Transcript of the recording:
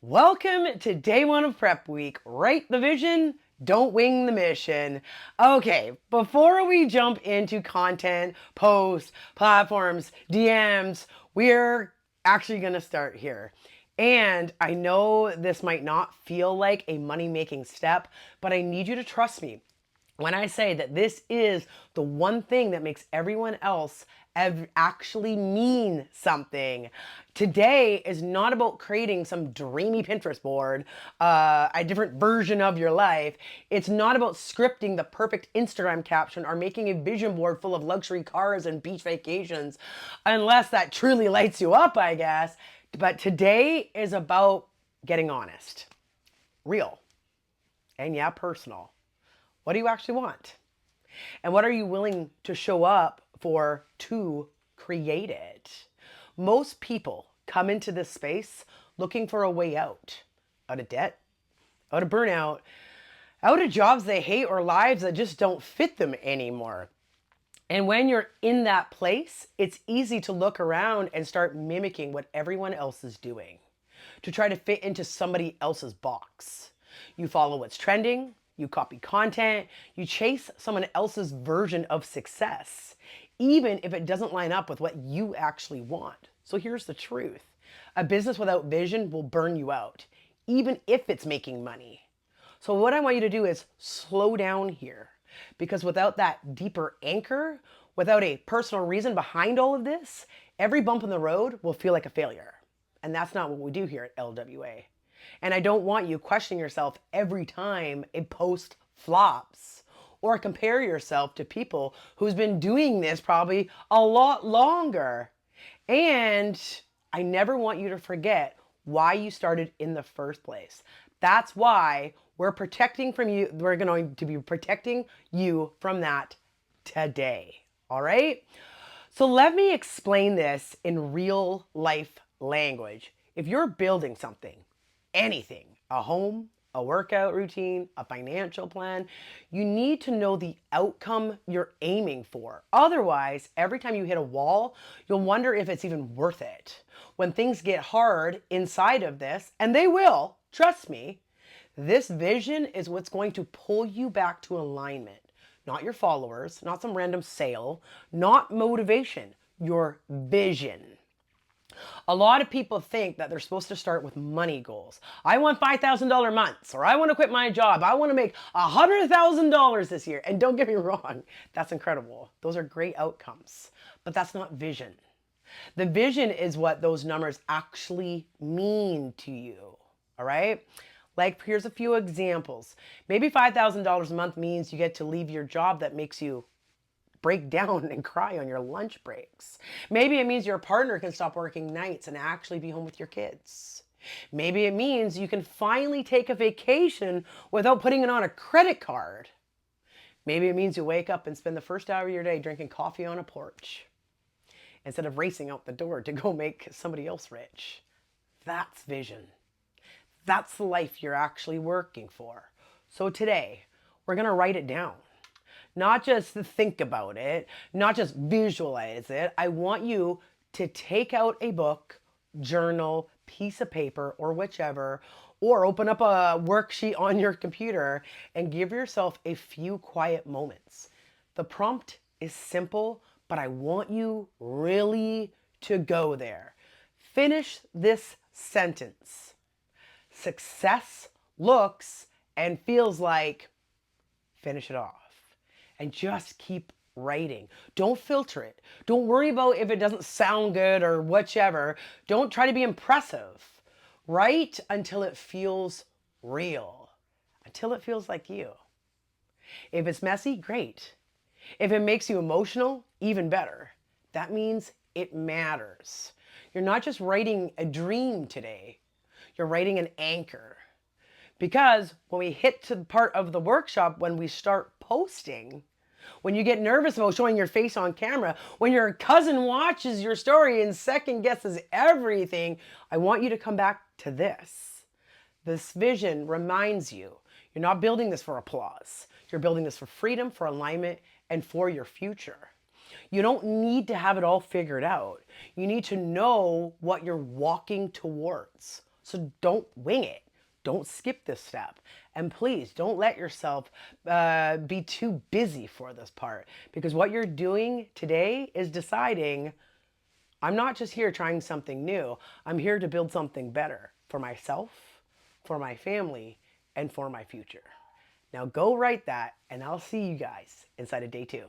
Welcome to day one of prep week. Write the vision, don't wing the mission. Okay, before we jump into content, posts, platforms, DMs, we're actually going to start here. And I know this might not feel like a money making step, but I need you to trust me when I say that this is the one thing that makes everyone else actually mean something. Today is not about creating some dreamy Pinterest board, a different version of your life. It's not about scripting the perfect Instagram caption or making a vision board full of luxury cars and beach vacations, unless that truly lights you up, I guess. But today is about getting honest, real, and yeah, personal. What do you actually want? And what are you willing to show up for to create it? Most people come into this space looking for a way out of debt, out of burnout, out of jobs they hate or lives that just don't fit them anymore. And when you're in that place, it's easy to look around and start mimicking what everyone else is doing to try to fit into somebody else's box. You follow what's trending, you copy content, you chase someone else's version of success, even if it doesn't line up with what you actually want. So here's the truth. A business without vision will burn you out, even if it's making money. So what I want you to do is slow down here, because without that deeper anchor, without a personal reason behind all of this, every bump in the road will feel like a failure. And that's not what we do here at LWA. And I don't want you questioning yourself every time a post flops or compare yourself to people who's been doing this probably a lot longer. And I never want you to forget why you started in the first place. That's why we're protecting from you. We're going to be protecting you from that today. All right. So let me explain this in real life language. If you're building something, anything, a home, a workout routine, a financial plan, you need to know the outcome you're aiming for. Otherwise, every time you hit a wall, you'll wonder if it's even worth it. When things get hard inside of this, and they will, trust me, this vision is what's going to pull you back to alignment. Not your followers, not some random sale, not motivation, your vision. A lot of people think that they're supposed to start with money goals. I want $5,000 months, or I want to quit my job. I want to make $100,000 this year. And don't get me wrong, that's incredible. Those are great outcomes, but that's not vision. The vision is what those numbers actually mean to you. All right? Like, here's a few examples. Maybe $5,000 a month means you get to leave your job that makes you break down and cry on your lunch breaks. Maybe it means your partner can stop working nights and actually be home with your kids. Maybe it means you can finally take a vacation without putting it on a credit card. Maybe it means you wake up and spend the first hour of your day drinking coffee on a porch instead of racing out the door to go make somebody else rich. That's vision. That's the life you're actually working for. So today, we're going to write it down. Not just think about it, not just visualize it. I want you to take out a book, journal, piece of paper, or whichever, or open up a worksheet on your computer and give yourself a few quiet moments. The prompt is simple, but I want you really to go there. Finish this sentence. Success looks and feels like, finish it off. And just keep writing. Don't filter it. Don't worry about if it doesn't sound good or whichever. Don't try to be impressive. Write until it feels real, until it feels like you. If it's messy, great. If it makes you emotional, even better. That means it matters. You're not just writing a dream today, you're writing an anchor. Because when we hit to the part of the workshop, when we start posting, when you get nervous about showing your face on camera, when your cousin watches your story and second guesses everything, I want you to come back to this. This vision reminds you, you're not building this for applause. You're building this for freedom, for alignment, and for your future. You don't need to have it all figured out. You need to know what you're walking towards. So don't wing it. Don't skip this step. And please don't let yourself be too busy for this part, because what you're doing today is deciding, I'm not just here trying something new. I'm here to build something better for myself, for my family, and for my future. Now go write that, and I'll see you guys inside of day 2.